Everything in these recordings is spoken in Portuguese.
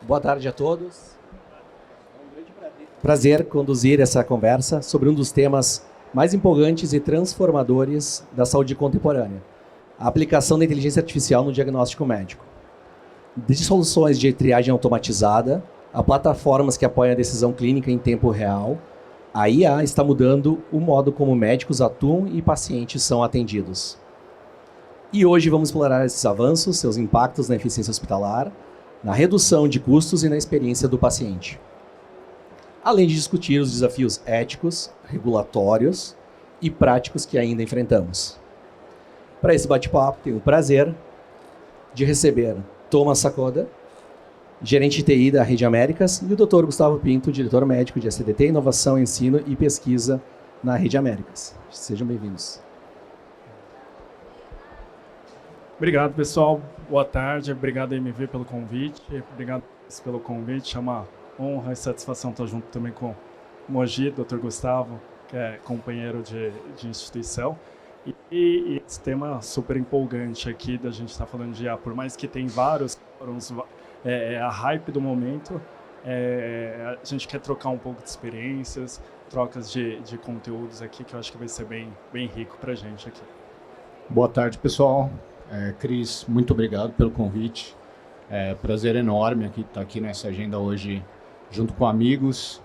Boa tarde a todos. É um grande prazer conduzir essa conversa sobre um dos temas mais empolgantes e transformadores da saúde contemporânea, a aplicação da inteligência artificial no diagnóstico médico. Desde soluções de triagem automatizada a plataformas que apoiam a decisão clínica em tempo real, a IA está mudando o modo como médicos atuam e pacientes são atendidos. E hoje vamos explorar esses avanços, seus impactos na eficiência hospitalar, na redução de custos e na experiência do paciente. Além de discutir os desafios éticos, regulatórios e práticos que ainda enfrentamos. Para esse bate-papo, tenho o prazer de receber Thomas Sakoda, gerente de TI da Rede Américas, e o Dr. Gustavo Pinto, diretor médico de ACDT, Inovação, Ensino e Pesquisa na Rede Américas. Sejam bem-vindos. Obrigado, pessoal. Boa tarde. Obrigado, MV, pelo convite. Obrigado pelo convite. É uma honra e satisfação estar junto também com o Mogi, Dr. Gustavo, que é companheiro de instituição. E esse tema super empolgante aqui da gente estar falando de IA. Por mais que tem vários fóruns, a hype do momento, a gente quer trocar um pouco de experiências, trocas de conteúdos aqui, que eu acho que vai ser bem rico para a gente aqui. Boa tarde, pessoal. Cris, muito obrigado pelo convite. Prazer enorme estar aqui nessa agenda hoje, junto com amigos,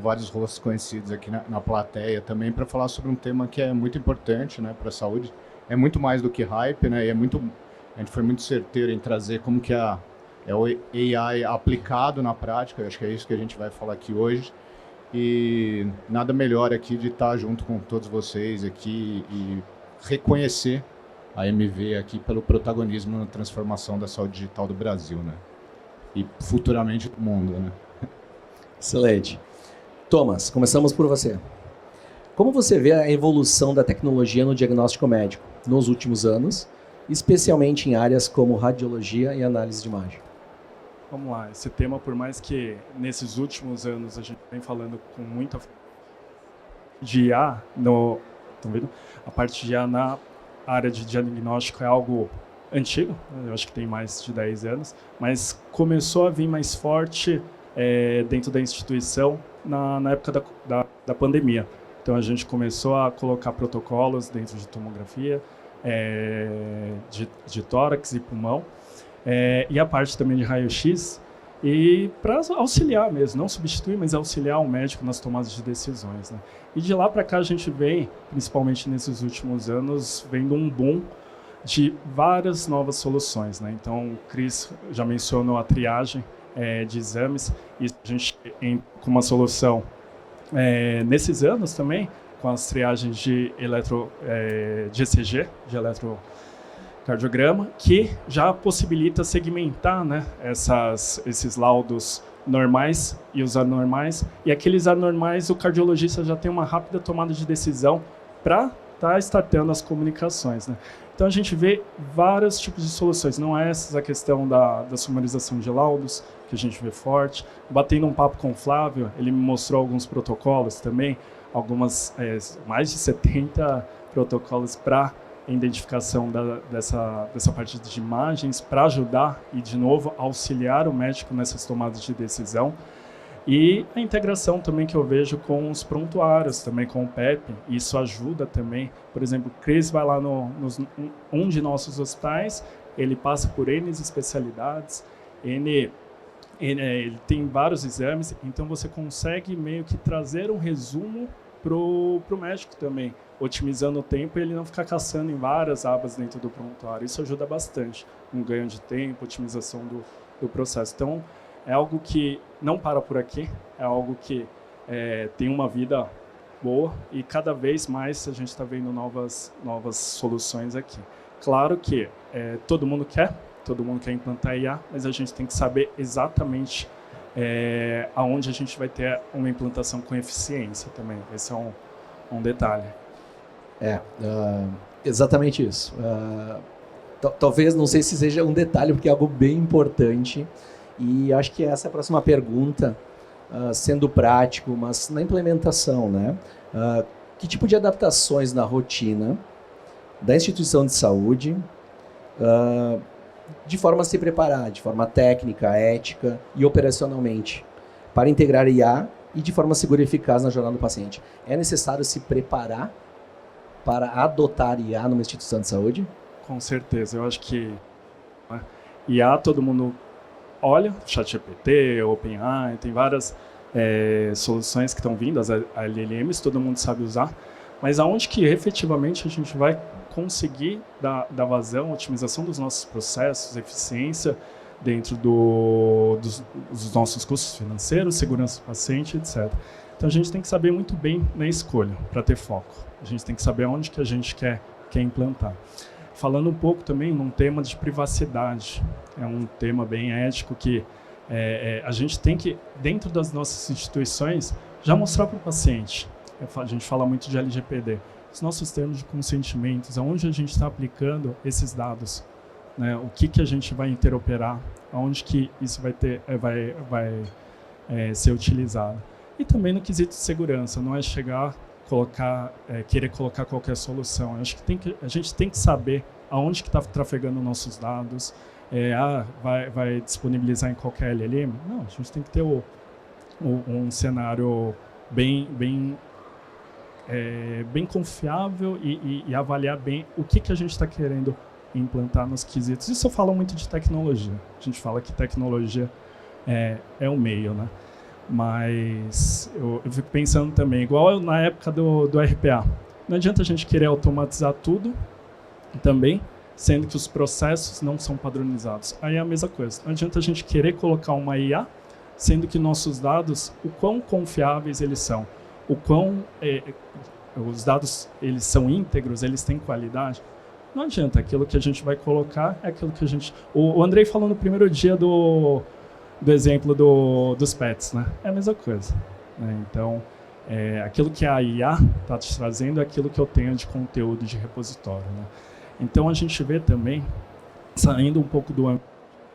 vários rostos conhecidos aqui na plateia também, para falar sobre um tema que é muito importante, né, para a saúde. É muito mais do que hype, né, e a gente foi muito certeiro em trazer como que é o AI aplicado na prática. Eu acho que é isso que a gente vai falar aqui hoje. E nada melhor aqui de estar junto com todos vocês aqui e reconhecer a MV aqui pelo protagonismo na transformação da saúde digital do Brasil, né? E futuramente do mundo, né? Excelente. Thomas, começamos por você. Como você vê a evolução da tecnologia no diagnóstico médico nos últimos anos, especialmente em áreas como radiologia e análise de imagem? Vamos lá. Esse tema, por mais que nesses últimos anos a gente vem falando com muita de IA, estão vendo? A parte de IA na área de diagnóstico é algo antigo, eu acho que tem mais de 10 anos, mas começou a vir mais forte dentro da instituição na época da pandemia. Então a gente começou a colocar protocolos dentro de tomografia, de tórax e pulmão, e a parte também de raio-x, e para auxiliar mesmo, não substituir, mas auxiliar o médico nas tomadas de decisões, né? E de lá para cá a gente vem, principalmente nesses últimos anos, vendo um boom de várias novas soluções, né? Então o Cris já mencionou a triagem de exames, e a gente com uma solução nesses anos também, com as triagens de ECG, de eletrocardiograma, que já possibilita segmentar, né, esses laudos normais e os anormais, e aqueles anormais o cardiologista já tem uma rápida tomada de decisão para estar startando as comunicações, né? Então a gente vê vários tipos de soluções, não é essa a questão da sumarização de laudos, que a gente vê forte. Batendo um papo com o Flávio, ele me mostrou alguns protocolos também, mais de 70 protocolos para identificação dessa parte de imagens, para ajudar e, de novo, auxiliar o médico nessas tomadas de decisão. E a integração também que eu vejo com os prontuários, também com o PEP, isso ajuda também. Por exemplo, o Cris vai lá um de nossos hospitais, ele passa por N especialidades, ele tem vários exames, então você consegue meio que trazer um resumo para o médico também, otimizando o tempo e ele não ficar caçando em várias abas dentro do prontuário. Isso ajuda bastante, um ganho de tempo, otimização do processo. Então, é algo que não para por aqui, é algo que tem uma vida boa e cada vez mais a gente está vendo novas soluções aqui. Claro que todo mundo quer implantar IA, mas a gente tem que saber exatamente aonde a gente vai ter uma implantação com eficiência também. Esse é um detalhe. Exatamente isso. Talvez, não sei se seja um detalhe, porque é algo bem importante. E acho que essa é a próxima pergunta, sendo prático, mas na implementação, né? Que tipo de adaptações na rotina da instituição de saúde de forma a se preparar, de forma técnica, ética e operacionalmente, para integrar IA e de forma segura e eficaz na jornada do paciente. É necessário se preparar para adotar IA numa instituição de saúde? Com certeza, eu acho que IA todo mundo olha, ChatGPT, OpenAI, tem várias soluções que estão vindo, as LLMs, todo mundo sabe usar, mas aonde que efetivamente a gente vai conseguir dar vazão, otimização dos nossos processos, eficiência dentro dos nossos custos financeiros, segurança do paciente, etc. Então a gente tem que saber muito bem na escolha para ter foco. A gente tem que saber onde que a gente quer implantar. Falando um pouco também num tema de privacidade, é um tema bem ético que a gente tem que, dentro das nossas instituições, já mostrar para o paciente. A gente fala muito de LGPD. Os nossos termos de consentimentos, aonde a gente está aplicando esses dados, né? O que a gente vai interoperar, aonde que isso vai ser utilizado. E também no quesito de segurança, não é chegar, querer colocar qualquer solução. Eu acho que a gente tem que saber aonde que está trafegando nossos dados, vai disponibilizar em qualquer LLM? Não, a gente tem que ter um cenário bem confiável e avaliar bem o que a gente está querendo implantar nos quesitos. Isso eu falo muito de tecnologia. A gente fala que tecnologia é um meio, né? Mas eu fico pensando também, igual na época do RPA, não adianta a gente querer automatizar tudo também, sendo que os processos não são padronizados. Aí é a mesma coisa. Não adianta a gente querer colocar uma IA, sendo que nossos dados, o quão confiáveis eles são, o quão os dados eles são íntegros, eles têm qualidade. Não adianta, aquilo que a gente vai colocar é aquilo que a gente... O Andrei falou no primeiro dia do exemplo dos pets, né? É a mesma coisa, né? Então, aquilo que a IA está te trazendo é aquilo que eu tenho de conteúdo de repositório, né? Então, a gente vê também, saindo um pouco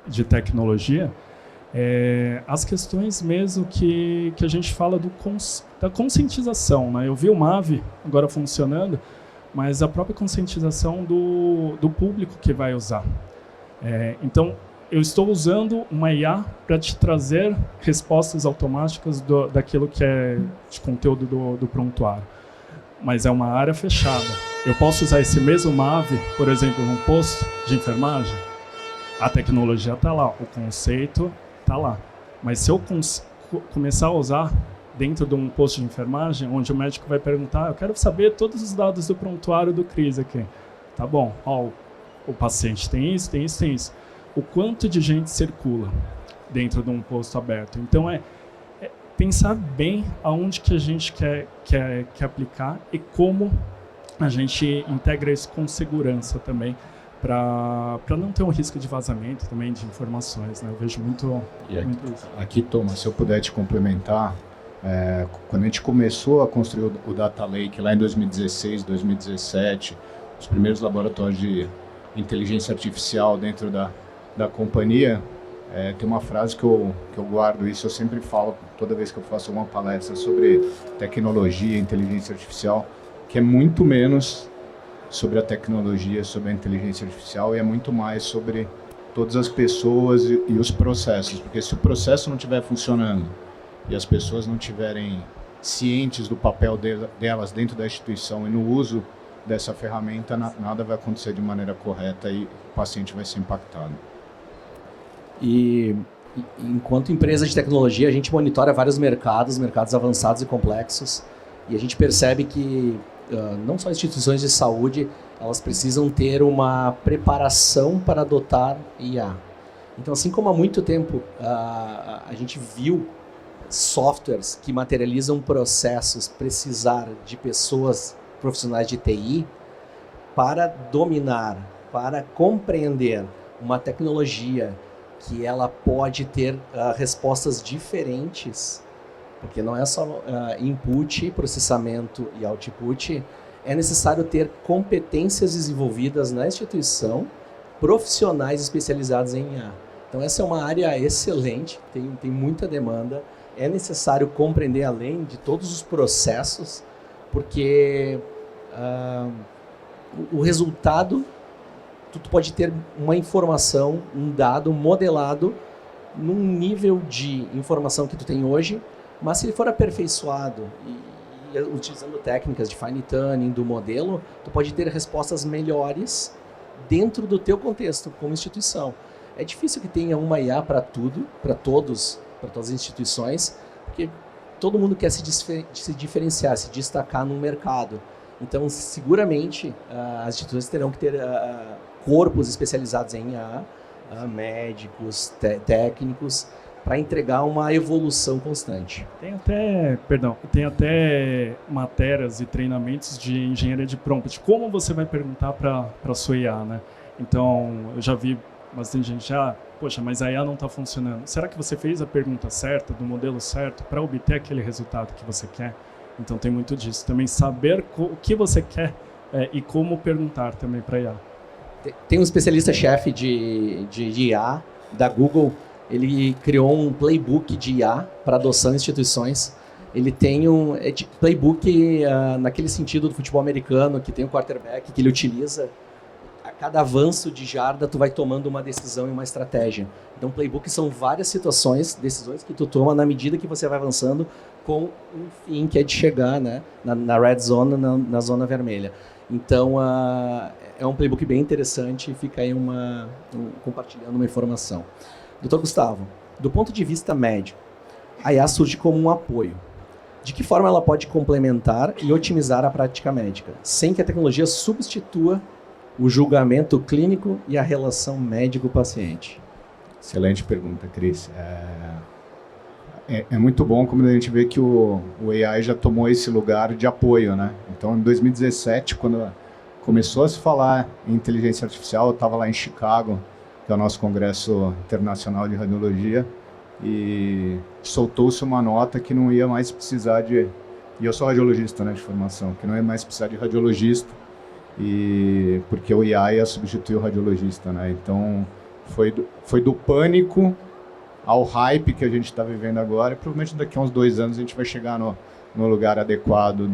de tecnologia, as questões mesmo que a gente fala da conscientização, né? Eu vi o MAVE agora funcionando, mas a própria conscientização do público que vai usar. Então, eu estou usando uma IA para te trazer respostas automáticas daquilo que é de conteúdo do prontuário. Mas é uma área fechada. Eu posso usar esse mesmo MAVE, por exemplo, num posto de enfermagem? A tecnologia está lá, o conceito está lá. Mas se eu começar a usar dentro de um posto de enfermagem, onde o médico vai perguntar, eu quero saber todos os dados do prontuário do CRIS aqui. Tá bom, o paciente tem isso, tem isso, tem isso. O quanto de gente circula dentro de um posto aberto. Então, pensar bem aonde que a gente quer aplicar e como a gente integra isso com segurança também, para não ter um risco de vazamento também de informações, né? Eu vejo muito isso. Aqui, Thomas, se eu puder te complementar, quando a gente começou a construir o Data Lake lá em 2016, 2017, os primeiros laboratórios de inteligência artificial dentro da companhia, tem uma frase que eu guardo, isso eu sempre falo toda vez que eu faço uma palestra sobre tecnologia e inteligência artificial, que é muito menos sobre a tecnologia, sobre a inteligência artificial, e é muito mais sobre todas as pessoas e os processos, porque se o processo não estiver funcionando e as pessoas não estiverem cientes do papel delas dentro da instituição e no uso dessa ferramenta, nada vai acontecer de maneira correta e o paciente vai ser impactado. E enquanto empresa de tecnologia, a gente monitora vários mercados avançados e complexos, e a gente percebe que não só instituições de saúde, elas precisam ter uma preparação para adotar IA. Então, assim como há muito tempo a gente viu softwares que materializam processos precisar de pessoas profissionais de TI para dominar, para compreender uma tecnologia que ela pode ter respostas diferentes, porque não é só input, processamento e output, é necessário ter competências desenvolvidas na instituição, profissionais especializados em IA. Então essa é uma área excelente, tem muita demanda, é necessário compreender além de todos os processos, porque o resultado tu pode ter uma informação, um dado modelado num nível de informação que tu tem hoje, mas se ele for aperfeiçoado e utilizando técnicas de fine tuning do modelo, tu pode ter respostas melhores dentro do teu contexto como instituição. É difícil que tenha uma IA para tudo, para todas as instituições, porque todo mundo quer se diferenciar, se destacar no mercado. Então, seguramente, as instituições terão que ter corpos especializados em IA, médicos, técnicos, para entregar uma evolução constante. Tem até matérias e treinamentos de engenharia de prompt. Como você vai perguntar para a sua IA, né? Então, eu já vi bastante gente poxa, mas a IA não está funcionando. Será que você fez a pergunta certa, do modelo certo, para obter aquele resultado que você quer? Então, tem muito disso. Também saber o que você quer e como perguntar também para a IA. Tem um especialista-chefe de IA da Google, ele criou um playbook de IA para adoção em instituições. Ele tem um playbook naquele sentido do futebol americano, que tem um quarterback que ele utiliza. A cada avanço de jarda, tu vai tomando uma decisão e uma estratégia. Então, playbook são várias decisões que tu toma na medida que você vai avançando com um fim que é de chegar, né, na red zone, na zona vermelha. Então, é um playbook bem interessante e fica aí compartilhando uma informação. Dr. Gustavo, do ponto de vista médico, a IA surge como um apoio. De que forma ela pode complementar e otimizar a prática médica, sem que a tecnologia substitua o julgamento clínico e a relação médico-paciente? Excelente pergunta, Cris. É muito bom como a gente vê que o AI já tomou esse lugar de apoio, né? Então, em 2017, quando começou a se falar em inteligência artificial, eu estava lá em Chicago, que é o nosso Congresso Internacional de Radiologia, e soltou-se uma nota que não ia mais precisar de... E eu sou radiologista, né, de formação, que não ia mais precisar de radiologista, porque o IA ia substituir o radiologista, né? Então, foi do pânico ao hype que a gente está vivendo agora, e provavelmente daqui a uns 2 anos a gente vai chegar no lugar adequado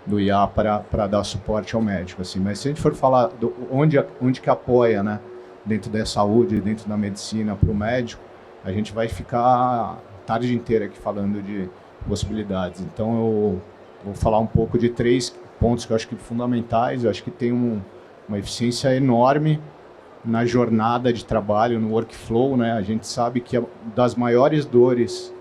do IA para dar suporte ao médico, assim. Mas se a gente for falar onde que apoia, né, dentro da saúde, dentro da medicina para o médico, a gente vai ficar a tarde inteira aqui falando de possibilidades. Então eu vou falar um pouco de 3 pontos que eu acho que fundamentais. Eu acho que tem uma eficiência enorme na jornada de trabalho, no workflow, né? A gente sabe que das maiores dores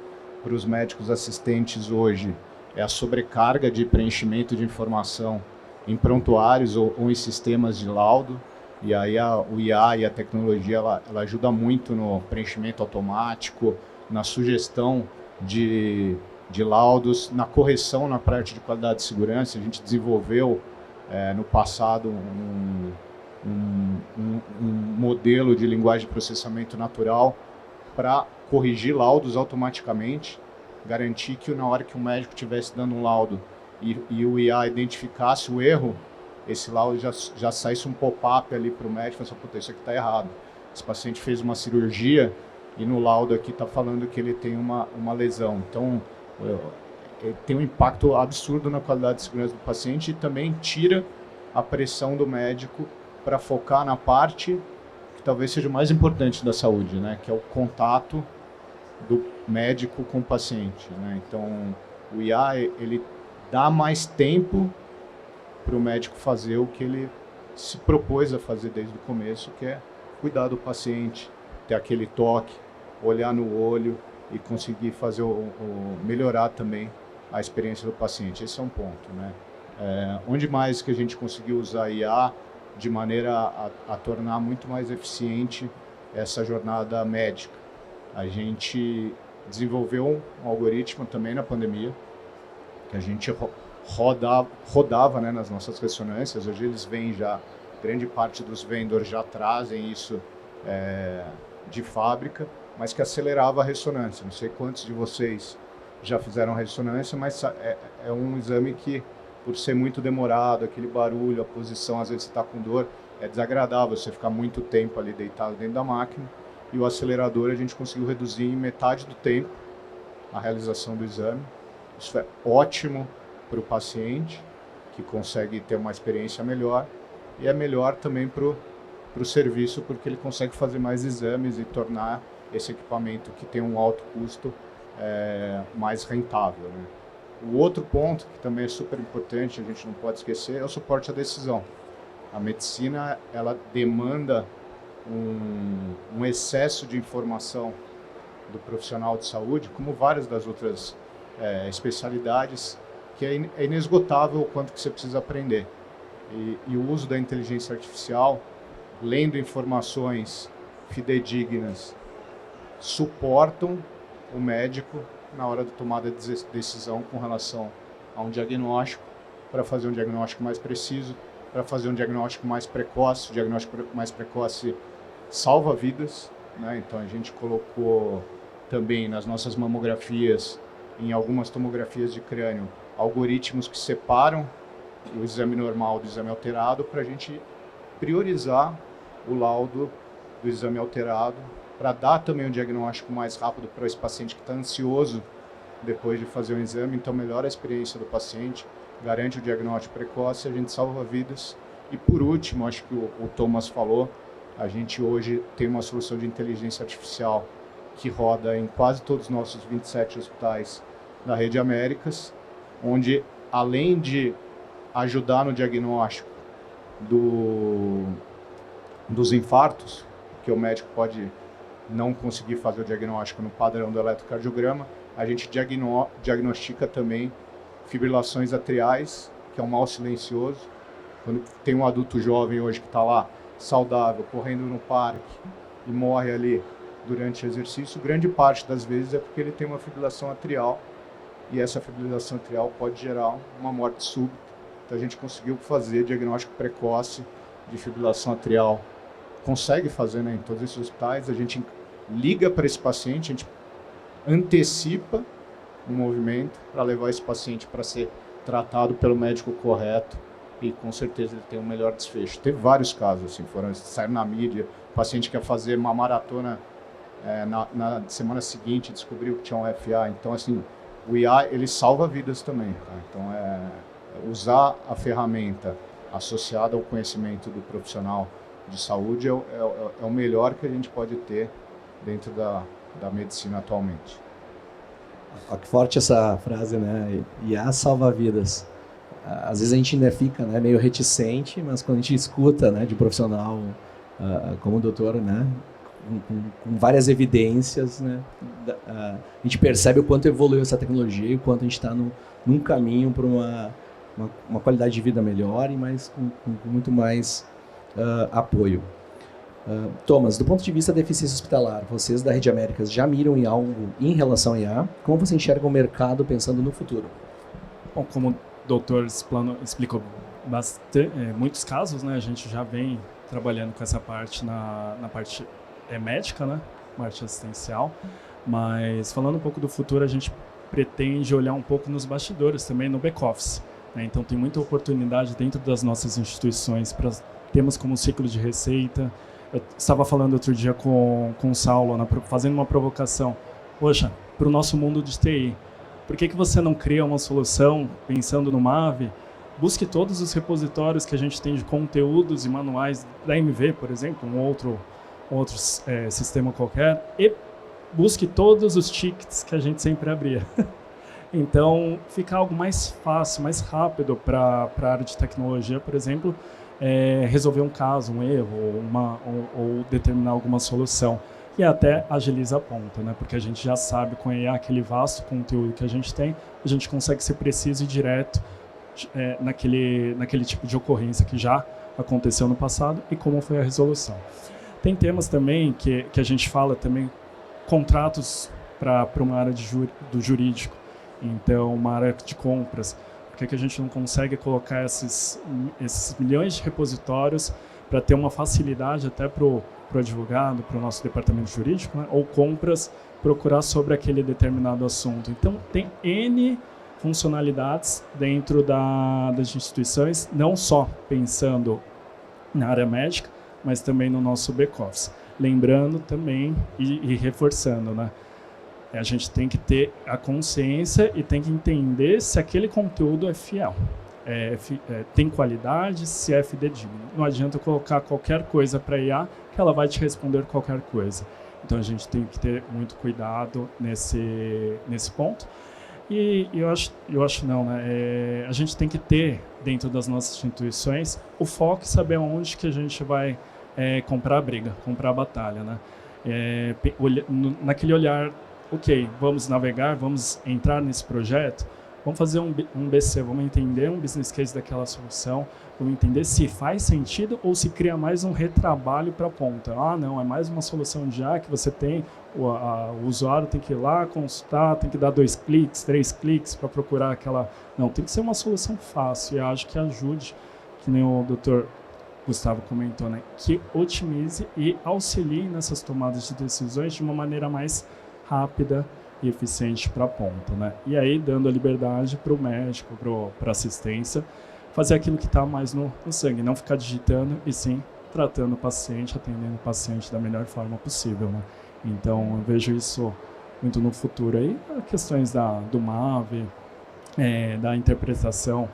para os médicos assistentes hoje é a sobrecarga de preenchimento de informação em prontuários ou em sistemas de laudo. E aí o IA e a tecnologia ela ajuda muito no preenchimento automático, na sugestão de laudos, na correção na parte de qualidade e segurança. A gente desenvolveu no passado um modelo de linguagem de processamento natural para corrigir laudos automaticamente, garantir que na hora que o médico estivesse dando um laudo e o IA identificasse o erro, esse laudo já saísse um pop-up ali para o médico e falasse, puta, isso aqui está errado. Esse paciente fez uma cirurgia e no laudo aqui está falando que ele tem uma lesão. Então, tem um impacto absurdo na qualidade de segurança do paciente e também tira a pressão do médico para focar na parte que talvez seja o mais importante da saúde, né? Que é o contato do médico com o paciente, né? Então, o IA, ele dá mais tempo para o médico fazer o que ele se propôs a fazer desde o começo, que é cuidar do paciente, ter aquele toque, olhar no olho e conseguir fazer melhorar também a experiência do paciente. Esse é um ponto, né? Onde mais que a gente conseguiu usar IA de maneira a tornar muito mais eficiente essa jornada médica? A gente desenvolveu um algoritmo também na pandemia, que a gente rodava, né, nas nossas ressonâncias. Hoje eles vêm já, grande parte dos vendors já trazem isso de fábrica, mas que acelerava a ressonância. Não sei quantos de vocês já fizeram ressonância, mas é um exame que, por ser muito demorado, aquele barulho, a posição, às vezes você está com dor, é desagradável você ficar muito tempo ali deitado dentro da máquina. E o acelerador a gente conseguiu reduzir em metade do tempo a realização do exame. Isso é ótimo para o paciente, que consegue ter uma experiência melhor, e é melhor também para o para o serviço, porque ele consegue fazer mais exames e tornar esse equipamento que tem um alto custo mais rentável, né? O outro ponto, que também é super importante, a gente não pode esquecer, é o suporte à decisão. A medicina, ela demanda um excesso de informação do profissional de saúde, como várias das outras especialidades, que é inesgotável o quanto que você precisa aprender. E o uso da inteligência artificial, lendo informações fidedignas, suportam o médico na hora de tomada de decisão com relação a um diagnóstico, para fazer um diagnóstico mais preciso, para fazer um diagnóstico mais precoce. O diagnóstico mais precoce salva vidas, né? Então a gente colocou também nas nossas mamografias, em algumas tomografias de crânio, algoritmos que separam o exame normal do exame alterado para a gente priorizar o laudo do exame alterado, para dar também um diagnóstico mais rápido para esse paciente que está ansioso depois de fazer um exame. Então melhora a experiência do paciente, garante o diagnóstico precoce, a gente salva vidas. E por último, acho que o Thomas falou, a gente hoje tem uma solução de inteligência artificial que roda em quase todos os nossos 27 hospitais da Rede Américas, onde além de ajudar no diagnóstico dos infartos, que o médico pode não conseguir fazer o diagnóstico no padrão do eletrocardiograma, a gente diagnostica também fibrilações atriais, que é um mal silencioso. Quando tem um adulto jovem hoje que está lá, saudável, correndo no parque e morre ali durante o exercício, grande parte das vezes é porque ele tem uma fibrilação atrial, e essa fibrilação atrial pode gerar uma morte súbita. Então a gente conseguiu fazer diagnóstico precoce de fibrilação atrial. Consegue fazer, né, em todos esses hospitais. A gente liga para esse paciente, a gente antecipa o movimento para levar esse paciente para ser tratado pelo médico correto, e com certeza ele tem um melhor desfecho. Teve vários casos assim, saíram na mídia, o paciente quer fazer uma maratona na semana seguinte, descobriu que tinha um FA. Então assim, o IA ele salva vidas também, tá? Então usar a ferramenta associada ao conhecimento do profissional de saúde é o melhor que a gente pode ter dentro da medicina atualmente. Olha que forte essa frase, né? IA salva vidas. Às vezes a gente ainda fica, né, meio reticente, mas quando a gente escuta, né, de um profissional como o doutor, né, com várias evidências, né, a gente percebe o quanto evoluiu essa tecnologia e o quanto a gente está num caminho para uma qualidade de vida melhor e com muito mais apoio. Thomas, do ponto de vista da eficiência hospitalar, vocês da Rede Américas já miram em algo em relação a IA? Como você enxerga o mercado pensando no futuro? Bom, como o doutor explicou muitos casos, né, a gente já vem trabalhando com essa parte na parte médica, né, parte assistencial, mas falando um pouco do futuro, a gente pretende olhar um pouco nos bastidores também, no back-office, né? Então tem muita oportunidade dentro das nossas instituições para temas como ciclo de receita. Eu estava falando outro dia com o Saulo, fazendo uma provocação. Poxa, para o nosso mundo de TI, por que você não cria uma solução pensando no MAVE? Busque todos os repositórios que a gente tem de conteúdos e manuais da MV, por exemplo, um outro sistema qualquer, e busque todos os tickets que a gente sempre abria. Então, fica algo mais fácil, mais rápido para a área de tecnologia, por exemplo, resolver um caso, um erro, ou determinar alguma solução. E até agiliza a ponta, né? Porque a gente já sabe, com aquele vasto conteúdo que a gente tem, a gente consegue ser preciso e direto naquele tipo de ocorrência que já aconteceu no passado e como foi a resolução. Tem temas também que a gente fala também, contratos para uma área do jurídico, então uma área de compras. Por que a gente não consegue colocar esses milhões de repositórios para ter uma facilidade até para o advogado, para o nosso departamento jurídico, né? Ou compras, procurar sobre aquele determinado assunto. Então, tem N funcionalidades dentro das instituições, não só pensando na área médica, mas também no nosso back-office. Lembrando também e reforçando, né? A gente tem que ter a consciência e tem que entender se aquele conteúdo é fiel. tem qualidade, se é fidedigno. Não adianta colocar qualquer coisa para IA que ela vai te responder qualquer coisa. Então a gente tem que ter muito cuidado nesse ponto. E eu acho não, né? A gente tem que ter dentro das nossas instituições o foco e saber onde que a gente vai comprar a briga, comprar a batalha, né? Naquele olhar, ok, vamos navegar, vamos entrar nesse projeto, vamos fazer um BC, vamos entender um business case daquela solução, vamos entender se faz sentido ou se cria mais um retrabalho para a ponta. Ah, não, é mais uma solução de IA que você tem, o usuário tem que ir lá consultar, tem que dar 2 cliques, 3 cliques para procurar aquela... Não, tem que ser uma solução fácil e acho que ajude, que nem o Dr. Gustavo comentou, né, que otimize e auxilie nessas tomadas de decisões de uma maneira mais rápida e eficiente para a ponta, né? E aí dando a liberdade para o médico, para a assistência, fazer aquilo que está mais no sangue, não ficar digitando e sim tratando o paciente, atendendo o paciente da melhor forma possível, né? Então eu vejo isso muito no futuro aí, questões do MAV, da interpretação,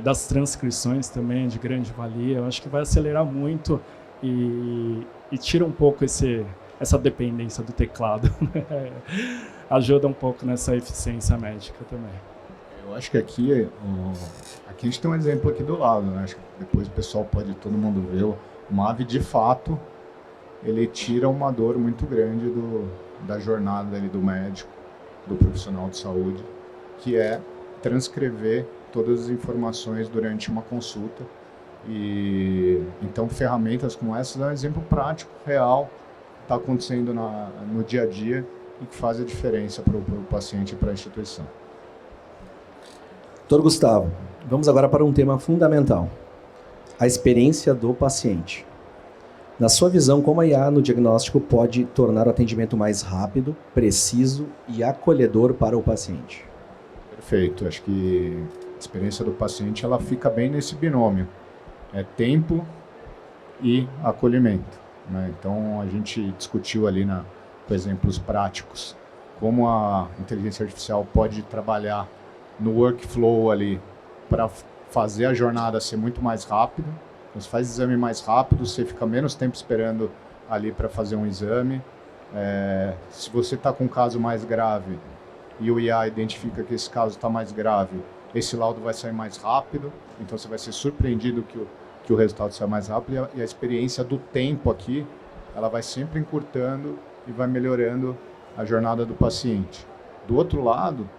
das transcrições também de grande valia, eu acho que vai acelerar muito e tira um pouco essa dependência do teclado, né? Ajuda um pouco nessa eficiência médica também. Eu acho que aqui a gente tem um exemplo aqui do lado, né? Acho que depois o pessoal todo mundo ver, o MAV de fato, ele tira uma dor muito grande da jornada ali do médico, do profissional de saúde, que é transcrever todas as informações durante uma consulta. E então ferramentas como essa é um exemplo prático, real, está acontecendo no dia a dia e que faz a diferença para o paciente e para a instituição. Doutor Gustavo, vamos agora para um tema fundamental, a experiência do paciente. Na sua visão, como a IA no diagnóstico pode tornar o atendimento mais rápido, preciso e acolhedor para o paciente? Perfeito, acho que a experiência do paciente ela fica bem nesse binômio, tempo e acolhimento, né? Então a gente discutiu ali por exemplos práticos, como a inteligência artificial pode trabalhar no workflow ali para fazer a jornada ser muito mais rápida. Então, você faz exame mais rápido, você fica menos tempo esperando ali para fazer um exame. Se você está com um caso mais grave e o IA identifica que esse caso está mais grave, esse laudo vai sair mais rápido, então você vai ser surpreendido que o resultado saia mais rápido e a experiência do tempo aqui, ela vai sempre encurtando e vai melhorando a jornada do paciente. Do outro lado,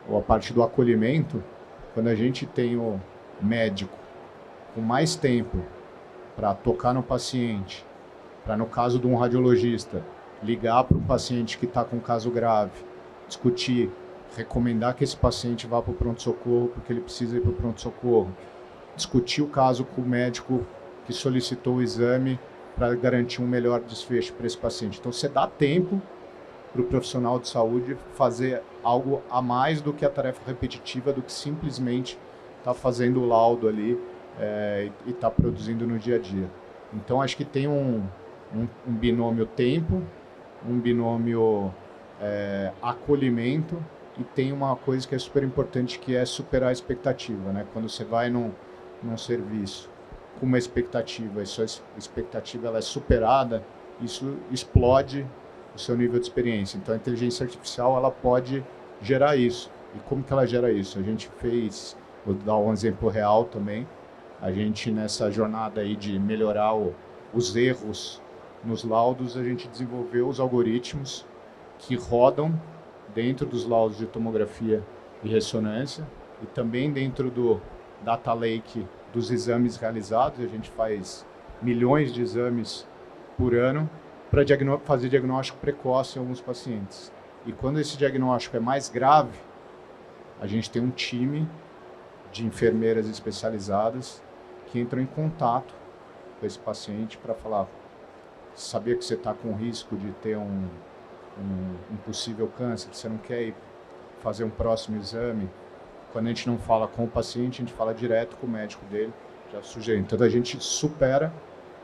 ou a parte do acolhimento, quando a gente tem o médico com mais tempo para tocar no paciente, para, no caso de um radiologista, ligar para o paciente que está com um caso grave, discutir, recomendar que esse paciente vá para o pronto-socorro porque ele precisa ir para o pronto-socorro, discutir o caso com o médico que solicitou o exame para garantir um melhor desfecho para esse paciente. Então, você dá tempo para o profissional de saúde fazer algo a mais do que a tarefa repetitiva, do que simplesmente estar fazendo o laudo ali e estar produzindo no dia a dia. Então, acho que tem um binômio tempo, um binômio acolhimento e tem uma coisa que é super importante, que é superar a expectativa, né? Quando você vai num serviço com uma expectativa e sua expectativa ela é superada, isso explode o seu nível de experiência. Então a inteligência artificial ela pode gerar isso. E como que ela gera isso? A gente vou dar um exemplo real também, a gente nessa jornada aí de melhorar os erros nos laudos, a gente desenvolveu os algoritmos que rodam dentro dos laudos de tomografia e ressonância e também dentro do data lake dos exames realizados. A gente faz milhões de exames por ano para fazer diagnóstico precoce em alguns pacientes. E quando esse diagnóstico é mais grave, a gente tem um time de enfermeiras especializadas que entram em contato com esse paciente para falar: sabia que você está com risco de ter um possível câncer, você não quer ir fazer um próximo exame? Quando a gente não fala com o paciente, a gente fala direto com o médico dele, já sugere. Então a gente supera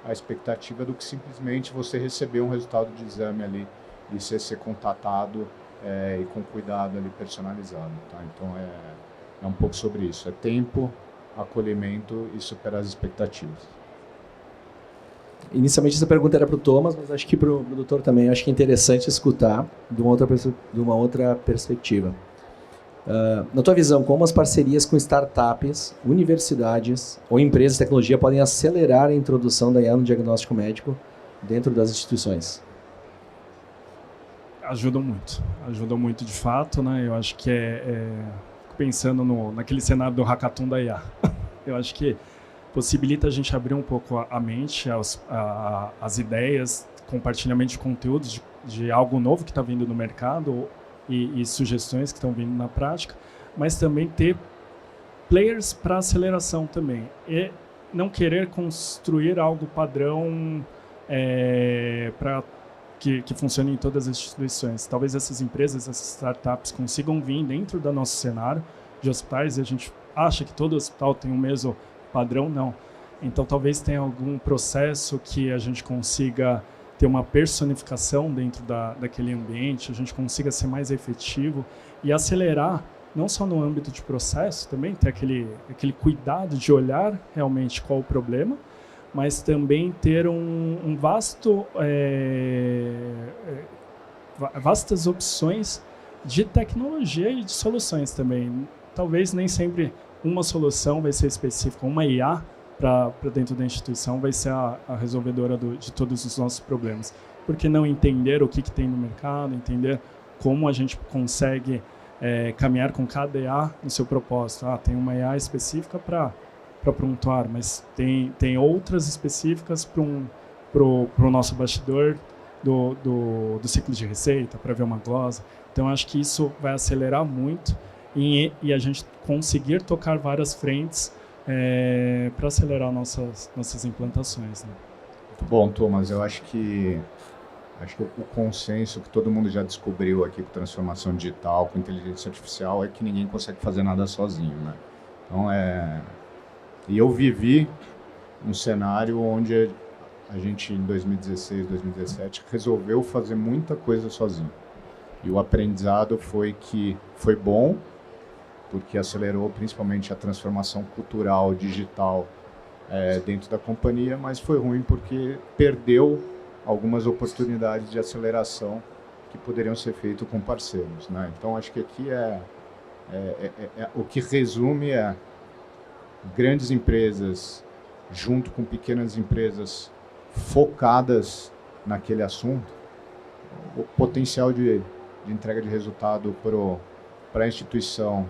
a expectativa do que simplesmente você receber um resultado de exame ali e você ser contatado e com cuidado ali personalizado, tá? Então é um pouco sobre isso, é tempo, acolhimento e superar as expectativas. Inicialmente essa pergunta era para o Thomas, mas acho que para o doutor também acho que é interessante escutar de uma outra perspectiva. Na tua visão, como as parcerias com startups, universidades ou empresas de tecnologia podem acelerar a introdução da IA no diagnóstico médico dentro das instituições? Ajudam muito de fato, né? Eu acho que fico pensando naquele cenário do hackathon da IA. Eu acho que possibilita a gente abrir um pouco a mente, as ideias, compartilhamento de conteúdos de algo novo que está vindo no mercado e sugestões que estão vindo na prática, mas também ter players para aceleração também. E não querer construir algo padrão que funcione em todas as instituições. Talvez essas empresas, essas startups consigam vir dentro do nosso cenário de hospitais e a gente acha que todo hospital tem o mesmo padrão, não. Então talvez tenha algum processo que a gente consiga ter uma personificação dentro daquele ambiente, a gente consiga ser mais efetivo e acelerar, não só no âmbito de processo, também ter aquele cuidado de olhar realmente qual o problema, mas também ter vastas opções de tecnologia e de soluções também. Talvez nem sempre uma solução vai ser específica, uma IA para dentro da instituição vai ser a resolvedora de todos os nossos problemas. Por que não entender o que tem no mercado, entender como a gente consegue caminhar com cada IA no seu propósito? Tem uma IA específica para prontuário, mas tem outras específicas para o nosso bastidor do ciclo de receita, para ver uma glosa. Então, acho que isso vai acelerar muito e a gente conseguir tocar várias frentes para acelerar nossas implantações. Né? Muito bom, Thomas. Eu acho que o consenso que todo mundo já descobriu aqui com transformação digital, com inteligência artificial, é que ninguém consegue fazer nada sozinho, né? Então, E eu vivi um cenário onde a gente, em 2016, 2017, resolveu fazer muita coisa sozinho. E o aprendizado foi bom, porque acelerou principalmente a transformação cultural, digital dentro da companhia, mas foi ruim porque perdeu algumas oportunidades de aceleração que poderiam ser feitas com parceiros, né? Então, acho que aqui o que resume grandes empresas junto com pequenas empresas focadas naquele assunto, o potencial de entrega de resultado para a instituição,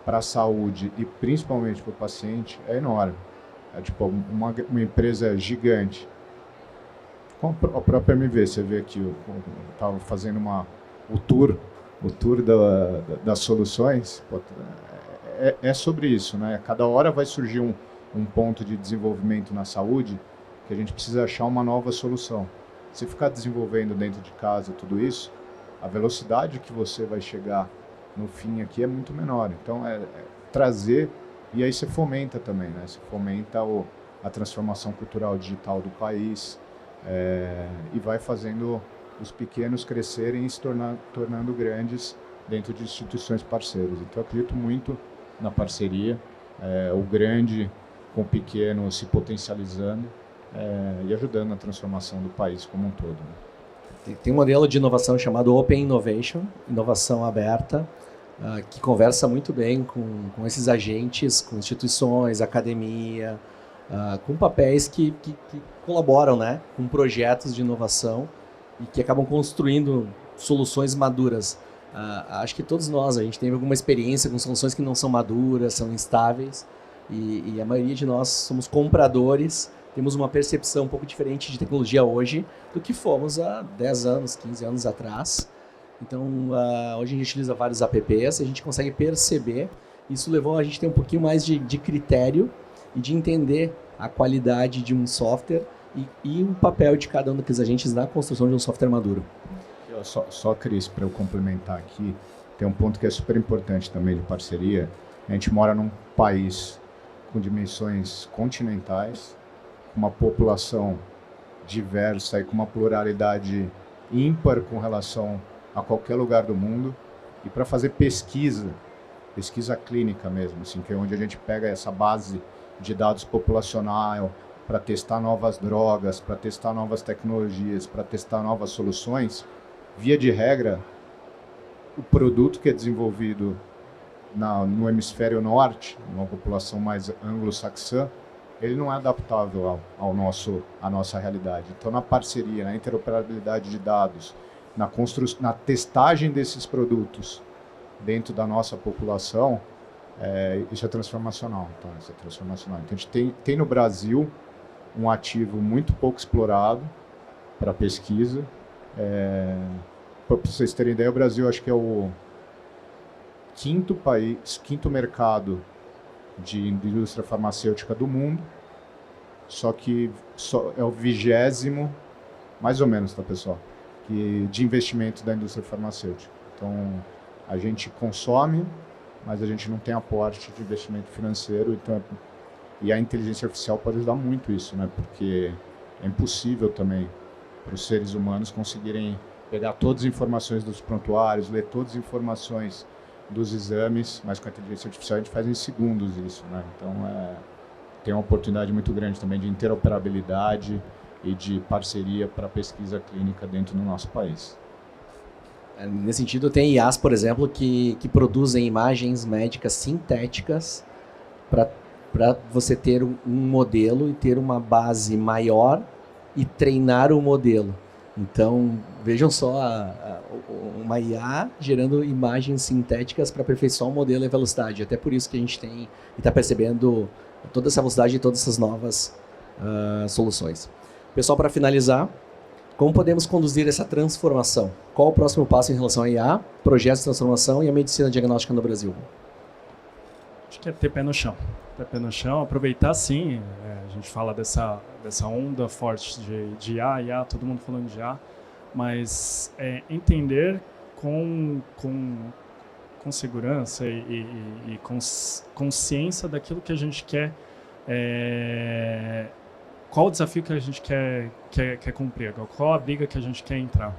para a saúde e principalmente para o paciente é enorme. É tipo uma empresa gigante. Com a própria MV, você vê aqui, eu estava fazendo o tour das soluções. É sobre isso, né? Cada hora vai surgir um ponto de desenvolvimento na saúde que a gente precisa achar uma nova solução. Se ficar desenvolvendo dentro de casa tudo isso, a velocidade que você vai chegar no fim aqui é muito menor. Então, trazer, e aí você fomenta também, né? Você fomenta a transformação cultural digital do país e vai fazendo os pequenos crescerem e se tornando grandes dentro de instituições parceiras. Então, eu acredito muito na parceria, o grande com o pequeno se potencializando e ajudando na transformação do país como um todo. Né? Tem um modelo de inovação chamado Open Innovation, inovação aberta, que conversa muito bem com esses agentes, com instituições, academia, com papéis que colaboram, né, com projetos de inovação e que acabam construindo soluções maduras. Acho que todos nós, a gente tem alguma experiência com soluções que não são maduras, são instáveis, e a maioria de nós somos compradores, temos uma percepção um pouco diferente de tecnologia hoje do que fomos há 10 anos, 15 anos atrás. Então, hoje a gente utiliza vários apps, a gente consegue perceber, isso levou a gente a ter um pouquinho mais de critério e de entender a qualidade de um software e o papel de cada um daqueles agentes na construção de um software maduro. Só Cris, para eu complementar aqui, tem um ponto que é super importante também de parceria. A gente mora num país com dimensões continentais, com uma população diversa e com uma pluralidade ímpar com relação a qualquer lugar do mundo. E para fazer pesquisa pesquisa clínica mesmo, assim, que é onde a gente pega essa base de dados populacional para testar novas drogas, para testar novas tecnologias, para testar novas soluções. Via de regra, o produto que é desenvolvido no hemisfério norte, numa população mais anglo-saxã, ele não é adaptável à nossa realidade. Então, na parceria, na interoperabilidade de dados, na testagem desses produtos dentro da nossa população, isso é transformacional. Então, isso é transformacional. Então, a gente tem no Brasil um ativo muito pouco explorado para pesquisa. Para vocês terem ideia, o Brasil acho que é o quinto mercado de indústria farmacêutica do mundo, só que é o 20º, mais ou menos, tá, pessoal, de investimento da indústria farmacêutica. Então, a gente consome, mas a gente não tem aporte de investimento financeiro, então, e a inteligência artificial pode ajudar muito isso, né, porque é impossível também para os seres humanos conseguirem pegar todas as informações dos prontuários, ler todas as informações dos exames, mas com a inteligência artificial a gente faz em segundos isso, né? Então, tem uma oportunidade muito grande também de interoperabilidade e de parceria para a pesquisa clínica dentro do nosso país. Nesse sentido, tem IAs, por exemplo, que produzem imagens médicas sintéticas para você ter um modelo e ter uma base maior e treinar o modelo. Então, vejam só uma IA gerando imagens sintéticas para aperfeiçoar o modelo e a velocidade. Até por isso que a gente tem e está percebendo toda essa velocidade e todas essas novas soluções. Pessoal, para finalizar, como podemos conduzir essa transformação? Qual o próximo passo em relação à IA, projetos de transformação e a medicina diagnóstica no Brasil? Acho que é ter pé no chão. Ter pé no chão, aproveitar sim, a gente fala dessa onda forte de IA, todo mundo falando de IA, mas entender com segurança e consciência daquilo que a gente quer, qual o desafio que a gente quer cumprir, qual a briga que a gente quer entrar,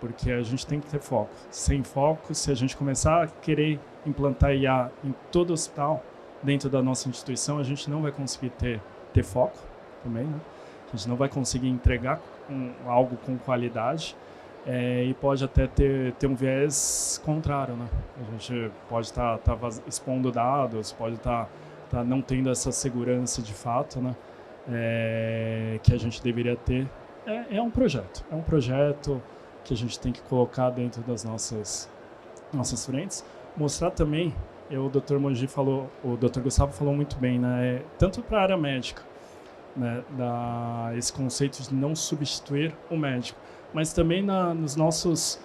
porque a gente tem que ter foco. Sem foco, se a gente começar a querer implantar IA em todo o hospital, dentro da nossa instituição, a gente não vai conseguir ter foco também, né? A gente não vai conseguir entregar algo com qualidade e pode até ter um viés contrário, né? A gente pode estar expondo dados, pode estar não tendo essa segurança de fato, né? Que a gente deveria ter. É um projeto que a gente tem que colocar dentro das nossas frentes. Mostrar também, o Dr. Mogi falou, o Dr. Gustavo falou muito bem, né? Tanto para a área médica, né? Esse conceito de não substituir o médico, mas também nos nossos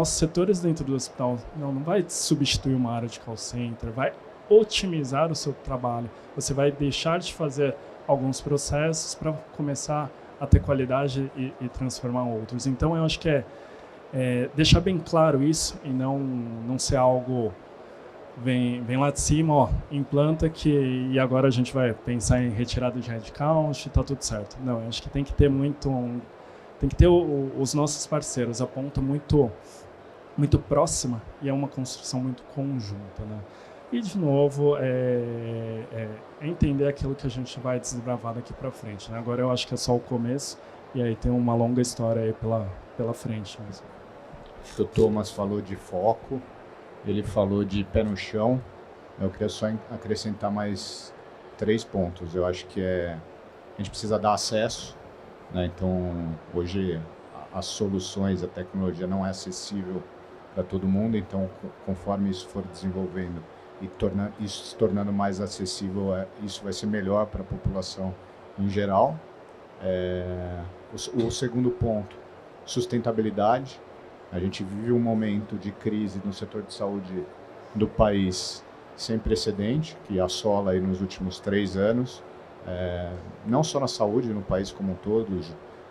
setores dentro do hospital. Não vai substituir uma área de call center, vai otimizar o seu trabalho. Você vai deixar de fazer alguns processos para começar a ter qualidade e transformar outros. Então, eu acho que deixar bem claro isso e não ser algo vem lá de cima, ó, implanta e agora a gente vai pensar em retirada de headcount e tá tudo certo. Não, eu acho que tem que ter os nossos parceiros, a ponta muito próxima e é uma construção muito conjunta, né? E, de novo, entender aquilo que a gente vai desbravar daqui para frente, né? Agora eu acho que é só o começo e aí tem uma longa história aí pela frente. Mas... O Thomas falou de foco, ele falou de pé no chão. Eu queria só acrescentar mais 3 pontos. Eu acho que a gente precisa dar acesso, né? Então, hoje, as soluções, a tecnologia não é acessível para todo mundo, então, conforme isso for desenvolvendo e isso se tornando mais acessível, isso vai ser melhor para a população em geral. O segundo ponto, sustentabilidade. A gente vive um momento de crise no setor de saúde do país sem precedente, que assola aí nos últimos 3 anos, não só na saúde, no país como um todo,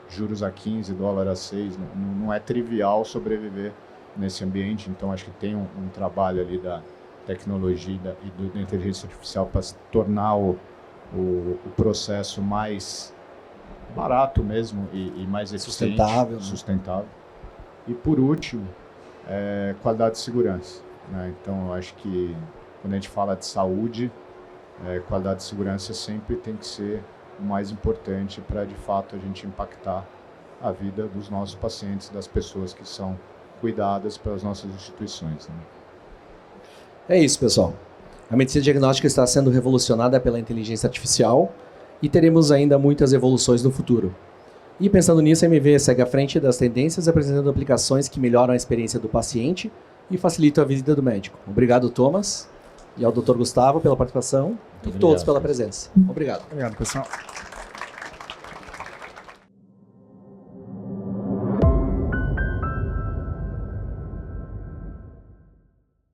juros a 15, dólar a 6, não é trivial sobreviver nesse ambiente, então acho que tem um trabalho ali da tecnologia e da inteligência artificial para se tornar o processo mais barato mesmo e mais eficiente, sustentável. E por último, qualidade e segurança, né? Então eu acho que quando a gente fala de saúde, qualidade e segurança sempre tem que ser o mais importante para, de fato, a gente impactar a vida dos nossos pacientes, das pessoas que são cuidadas pelas nossas instituições, né? É isso, pessoal. A medicina diagnóstica está sendo revolucionada pela inteligência artificial e teremos ainda muitas evoluções no futuro. E pensando nisso, a MV segue à frente das tendências, apresentando aplicações que melhoram a experiência do paciente e facilitam a visita do médico. Obrigado, Thomas, e ao Dr. Gustavo pela participação e todos pela presença. Obrigado. Obrigado, pessoal.